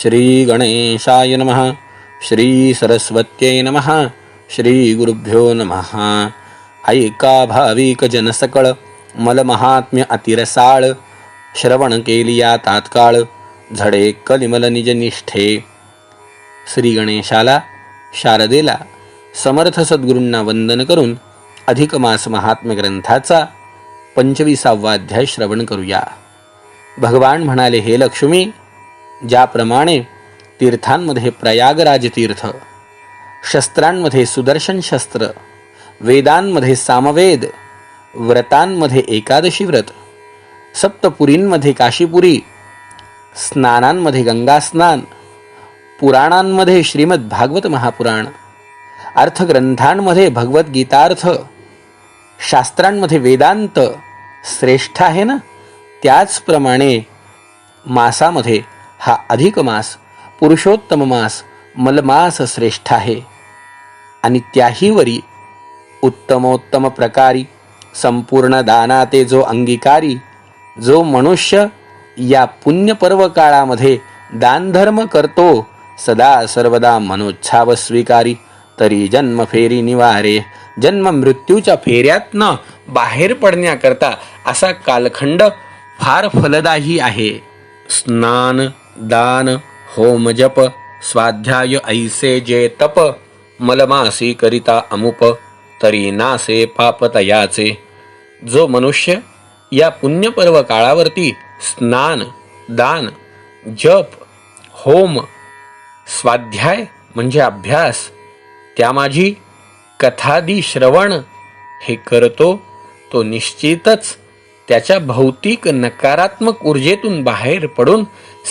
श्री गणेशाय नमः. श्री सरस्वत्यै नमः. श्री गुरुभ्यो नमः. ऐका भाविक जनसकळ मलमहात्म्य अतिरसाळ. श्रवण केलिया तात्काळ झडे कलिमल निज निष्ठे. श्री गणेशाला, शारदेला, समर्थ सद्गुरूंना वंदन करून अधिक मास महात्म्य ग्रंथाचा 25वा अध्याय श्रवण करूया. भगवान म्हणाले, हे लक्ष्मी, ज्याप्रमाणे तीर्थांमध्ये प्रयागराज तीर्थ, शस्त्रांमध्ये सुदर्शन शस्त्र, वेदांमध्ये सामवेद, व्रतांमध्ये एकादशी व्रत, सप्तपुरींमध्ये काशीपुरी, स्नानांमध्ये गंगा स्नान, पुराणांमध्ये श्रीमद भागवत महापुराण, अर्थग्रंथांमध्ये भगवद्गीतार्थ, शास्त्रांमध्ये वेदांत श्रेष्ठ आहे ना, त्याचप्रमाणे मासामध्ये हा अधिक मास, पुरुषोत्तम मास, मलमास श्रेष्ठ आहे. आणि त्याहीवरी उत्तमोत्तम प्रकारी संपूर्ण दानाते जो अंगीकारी, जो मनुष्य या पुण्यपर्व काळामध्ये दानधर्म करतो, सदा सर्वदा मनोच्छाव स्वीकारी, तरी जन्म फेरी निवारे. जन्म मृत्यूच्या फेऱ्यातनं बाहेर पडण्याकरता असा कालखंड फार फलदायी आहे. स्नान, दान, होम, जप, स्वाध्याय ऐसे जे तप, मलमासी करिता अमुप, तरी नासे पापतयाचे. जो मनुष्य या पुण्यपर्व काळावरती स्नान, दान, जप, होम, स्वाध्याय म्हणजे अभ्यास, त्यामाझी कथादी श्रवण हे करतो, तो निश्चितच त्याच्या भौतिक नकारात्मक ऊर्जेतून बाहेर पडून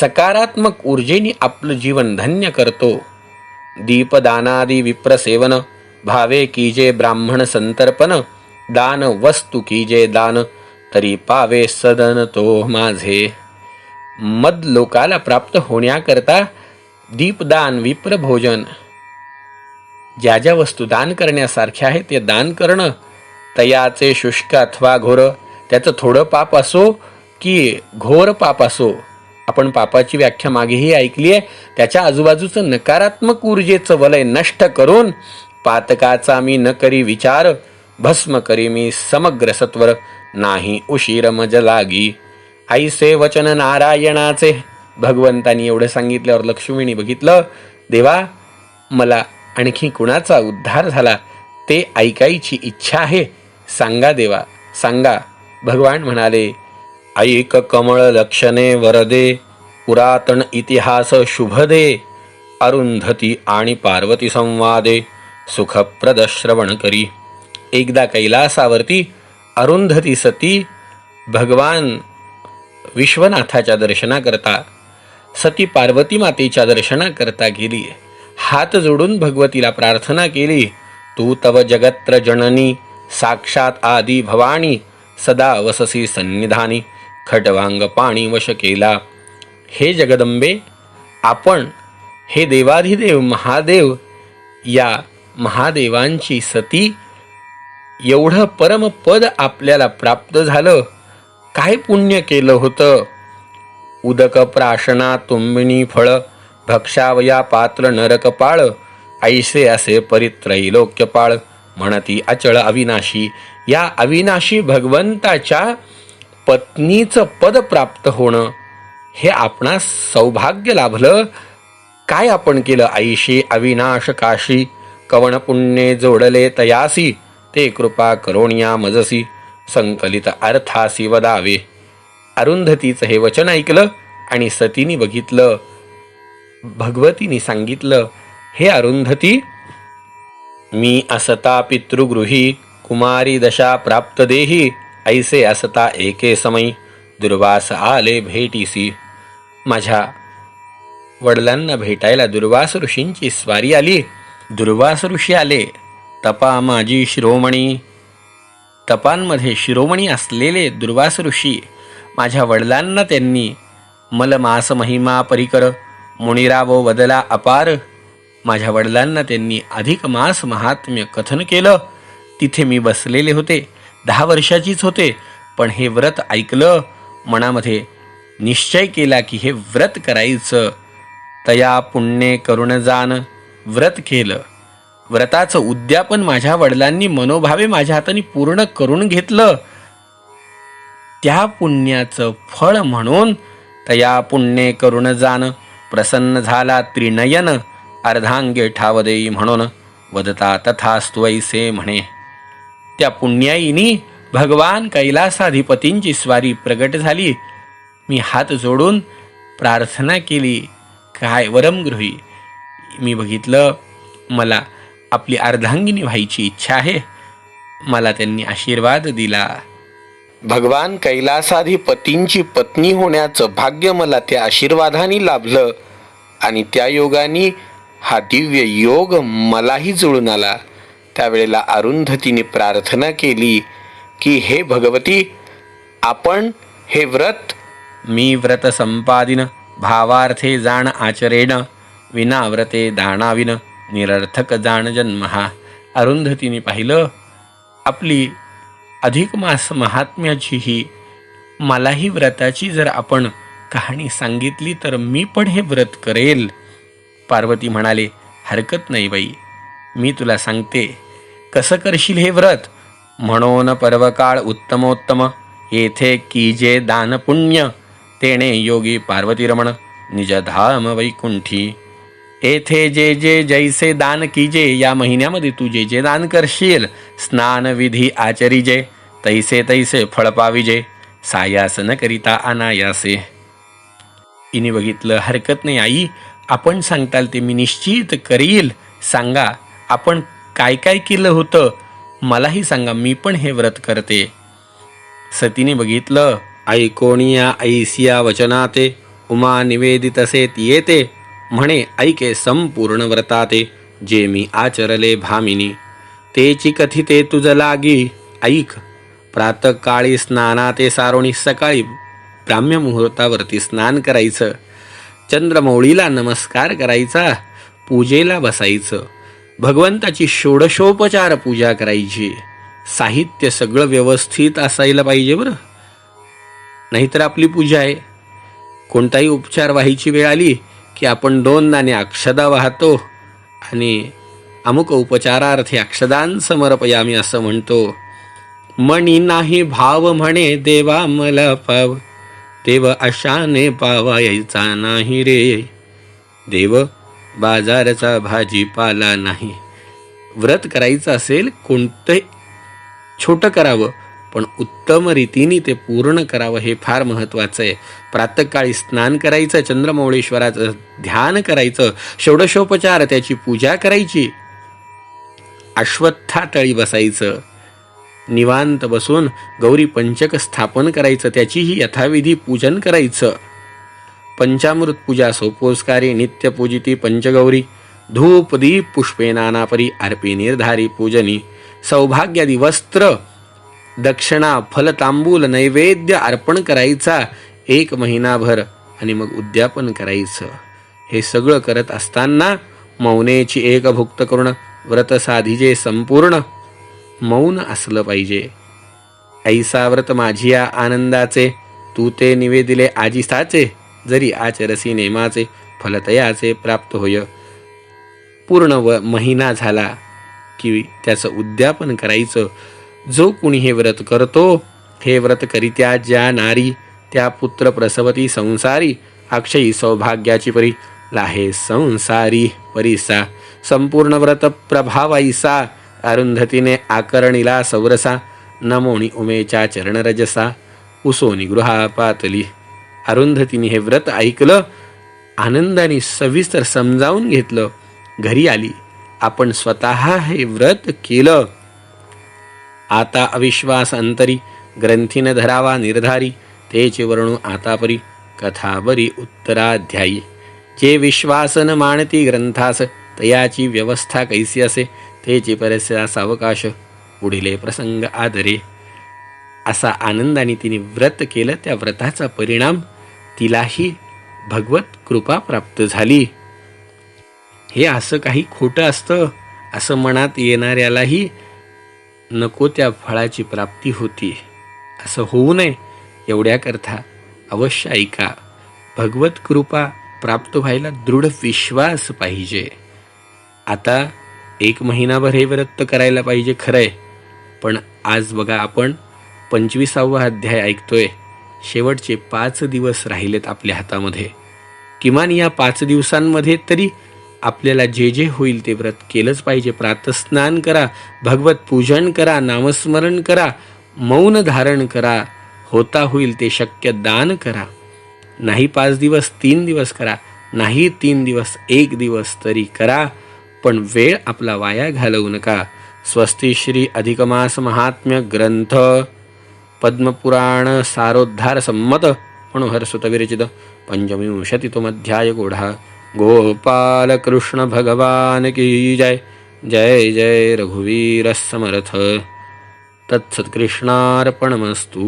सकारात्मक ऊर्जेने आपलं जीवन धन्य करतो. दीपदानादी विप्रसेवन, भावे कीजे ब्राह्मण संतर्पण, दान वस्तू कीजे दान, तरी पावे सदन तो माझे. मद लोकाला प्राप्त होण्याकरता दीपदान, विप्रभोजन, ज्या ज्या वस्तू दान करण्यासारख्या आहेत ते दान करणं, तयाचे शुष्क अथवा घोर, त्याचं थोडं पाप असो की घोर पाप असो, आपण पापाची व्याख्या मागेही ऐकली आहे. त्याच्या आजूबाजूचं नकारात्मक ऊर्जेचं वलय नष्ट करून, पातकाचा मी न करी विचार, भस्म करी मी समग्र सत्वर, नाही उशीर मज लागी. ऐसे वचन नारायणाचे. भगवंतानी एवढं सांगितल्यावर लक्ष्मीने बघितलं, देवा, मला आणखी कुणाचा उद्धार झाला ते ऐकायची इच्छा आहे, सांगा देवा, सांगा. भगवान म्हणाले, ऐक कमळ लक्षणे वरदे, पुरातन इतिहास शुभदे, अरुंधती आणि पार्वती संवादे, सुखप्रद श्रवण करी. एकदा कैलासावरती अरुंधती सती भगवान विश्वनाथाच्या दर्शनाकरता, सती पार्वती मातेच्या दर्शनाकरता गेली. हात जोडून भगवतीला प्रार्थना केली, तू तव जगत्र जननी, साक्षात आदी भवानी, सदा वससी सन्निधानी, खटवांग पाणी वश केला. हे जगदंबे, आपण हे देवाधिदेव महादेव, या महादेवांची सती, एवढं परमपद आपल्याला प्राप्त झालं, काय पुण्य केलं होतं. उदक प्राशना तुंबिनी फळ, भक्षावया पात्र नरकपाळ, ऐसे असे परित्रैलोक्यपाळ, म्हणती अचळ अविनाशी. या अविनाशी भगवंताच्या पत्नीचं पद प्राप्त होणं हे आपणास सौभाग्य लाभलं. काय आपण केलं. ऐशी अविनाश काशी, कवण पुण्ये जोडले तयासी, ते कृपा करोनिया मजसी, संकलित अर्थासी वदावे. अरुंधतीचं हे वचन ऐकलं आणि सतीने बघितलं. भगवतीने सांगितलं, हे अरुंधती, मी असता पितृगृही, कुमारी दशा प्राप्त देही, ऐसे असता एके समयी, दुर्वास आले भेटीसी. माझ्या वडिलांना भेटायला दुर्वास ऋषींची स्वारी आली. दुर्वास ऋषी आले. तपा माझी शिरोमणी, तपांमध्ये शिरोमणी असलेले दुर्वास ऋषी, माझ्या वडिलांना त्यांनी मलमास महिमा परिकर, मुनिरावो वदला अपार, माझ्या वडिलांना त्यांनी अधिक मास महात्म्य कथन केलं. तिथे मी बसलेले होते. 10 वर्षाचीच होते, पण हे व्रत ऐकलं. मनामध्ये निश्चय केला की हे व्रत करायचं. तया पुण्ये करुण जान व्रत केलं. व्रताचं उद्यापन माझ्या वडिलांनी मनोभावे माझ्या हाताने पूर्ण करून घेतलं. त्या पुण्याचं फळ म्हणून तया पुण्ये करुण जान प्रसन्न झाला त्रिनयन अर्धांगे ठाव देई म्हणून वदता तथास्तु ऐसे म्हणे. त्या पुण्याईनी भगवान कैलासाधिपतींची स्वारी प्रगट झाली. मी हात जोडून प्रार्थना केली, काय वरमगृही. मी बघितलं मला आपली अर्धांगिनी व्हायची इच्छा आहे. मला त्यांनी आशीर्वाद दिला. भगवान कैलासाधिपतींची पत्नी होण्याचं भाग्य मला त्या आशीर्वादाने लाभलं आणि त्या योगाने हा दिव्य योग मलाही जुळून आला. त्यावेळेला अरुंधतीने प्रार्थना केली की हे भगवती, आपण हे व्रत. मी व्रत संपादिन भावार्थे जाण आचरेण विना व्रते दानाविन निरर्थक जाण जन्म. हा अरुंधतीने पाहिलं आपली अधिक मास महात्म्याची ही मलाही व्रताची जर आपण कहाणी सांगितली तर मी पण हे व्रत करेल. पार्वती म्हणाले, हरकत नाही बाई, मी तुला सांगते कसं करशील हे व्रत. म्हणून पर्वकाळ उत्तमोत्तम येथे कीजे दान पुण्य तेणे योगी पार्वती रमण निज धाम वैकुंठी. येथे जे जे जैसे दान कीजे, या महिन्यामध्ये तू जे जे दान करशील, स्नान विधी आचरिजे तैसे तैसे फळ पाविजे सायास न करिता अनायासे. तिने बघितलं, हरकत नाही आई, आपण सांगताल ते मी निश्चित करील. सांगा आपण काय काय केलं होतं, मलाही सांगा, मी पण हे व्रत करते. सतीने बघितलं, ऐकोनिया ऐसिया वचनाते उमा निवेदितसे येते म्हणे ऐके संपूर्ण व्रताते जे मी आचरले भामिनी तेची कथिते तुझ लागी ऐक. प्रातःकाळी स्नानाते सारोणी सकाळी ब्राह्म्य मुहूर्तावरती स्नान करायचं, चंद्रमौळीला नमस्कार करायचा, पूजेला बसायचं, भगवंताची षोडशोपचार पूजा करायची. साहित्य सगळं व्यवस्थित असायला पाहिजे बरं, नाहीतर आपली पूजा आहे. कोणताही उपचार व्हायची वेळ आली की आपण 2 नाणे अक्षदा वाहतो आणि अमुक उपचारार्थी अक्षदान समर्पयामी असं म्हणतो. मणी नाही भाव म्हणे देवा मला पाव, देव अशाने पावायचा नाही रे, देव बाजारचा भाजीपाला नाही. व्रत करायचं असेल कोणतं छोटं करावं, पण उत्तम रीतीने ते पूर्ण करावं हे फार महत्त्वाचं आहे. प्रातःकाळी स्नान करायचं, चंद्रमौळेश्वराचं ध्यान करायचं, षोडशोपचार त्याची पूजा करायची, अश्वत्थातळी बसायचं, निवांत बसून गौरी पंचक स्थापन करायचं, त्याचीही यथाविधी पूजन करायचं. पंचामृत पूजा सोपोस्कारी नित्यपूजिती पंचगौरी धूप दीप पुष्पे नानापरी अर्पी निर्धारी पूजनी सौभाग्यादी वस्त्र दक्षिणा फल तांबूल नैवेद्य अर्पण करायचा 1 महिनाभर आणि मग उद्यापन करायचं. हे सगळं करत असताना मौनेची एक भुक्त करून व्रत साधिजे संपूर्ण. मौन असलं पाहिजे. ऐसा व्रत माझिया आनंदाचे तू ते निवेदिले आजिसाचे जरी आचरसी नेमाचे फलतयाचे प्राप्त होय. पूर्ण महिना झाला की त्याचं उद्यापन करायचं. जो कुणी हे व्रत करतो, हे व्रत करित्या ज्या नारी त्या पुत्र प्रसवती संसारी अक्षयी सौभाग्याची परी लाहे संसारी परिसा. संपूर्ण व्रत प्रभावाईसा अरुंधतीने आकरणीला सौरसा नमोनी उमेच्या चरणरजसा उसोनी गृहा पातली. अरुंधतीने हे व्रत ऐकलं, आनंदाने सविस्तर समजावून घेतलं. घरी आली, आपण स्वतः हे व्रत केलं. आता अविश्वास अंतरी ग्रंथीन धरावा निर्धारी तेचे वर्णू आतापरी कथा बरी उत्तराध्यायी. जे विश्वासन मानती ग्रंथास तयाची व्यवस्था कैसी असे तेचे परस्या सावकाश पुढीले प्रसंग आदरे. असा आनंदाने तिने व्रत केलं. त्या व्रताचा परिणाम तिलाही भगवत कृपा प्राप्त झाली. हे असं काही खोटं असतं असं मनात येणाऱ्यालाही नको त्या फळाची प्राप्ती होती. असं होऊ नये एवढ्याकरता अवश्य ऐका. भगवत कृपा प्राप्त व्हायला दृढ विश्वास पाहिजे. आता 1 महिनाभर हे व्रत तर करायला पाहिजे खरंय, पण आज बघा आपण 25वा अध्याय ऐकतोय. शेवटचे 5 दिवस राहिलेत आपल्या हातामध्ये. किमान या 5 दिवसांमध्ये तरी आपल्याला जे जे होईल ते व्रत केलंच पाहिजे. प्रातस्नान करा, भगवत पूजन करा, नामस्मरण करा, मौन धारण करा, होता होईल ते शक्य दान करा. नाही 5 दिवस 3 दिवस करा, नाही 3 दिवस 1 दिवस तरी करा, पण वेळ आपला वाया घालवू नका. स्वस्ती श्री अधिकमास महात्म्य ग्रंथ पद्मपुराण सारोद्धार संमत मनोहर सुत विरचित 25तमोऽध्याय गोढा. गोपाल कृष्ण भगवान की जय. जय जय रघुवीर समर्थ. तत्सत्कृष्णार्पणमस्तु.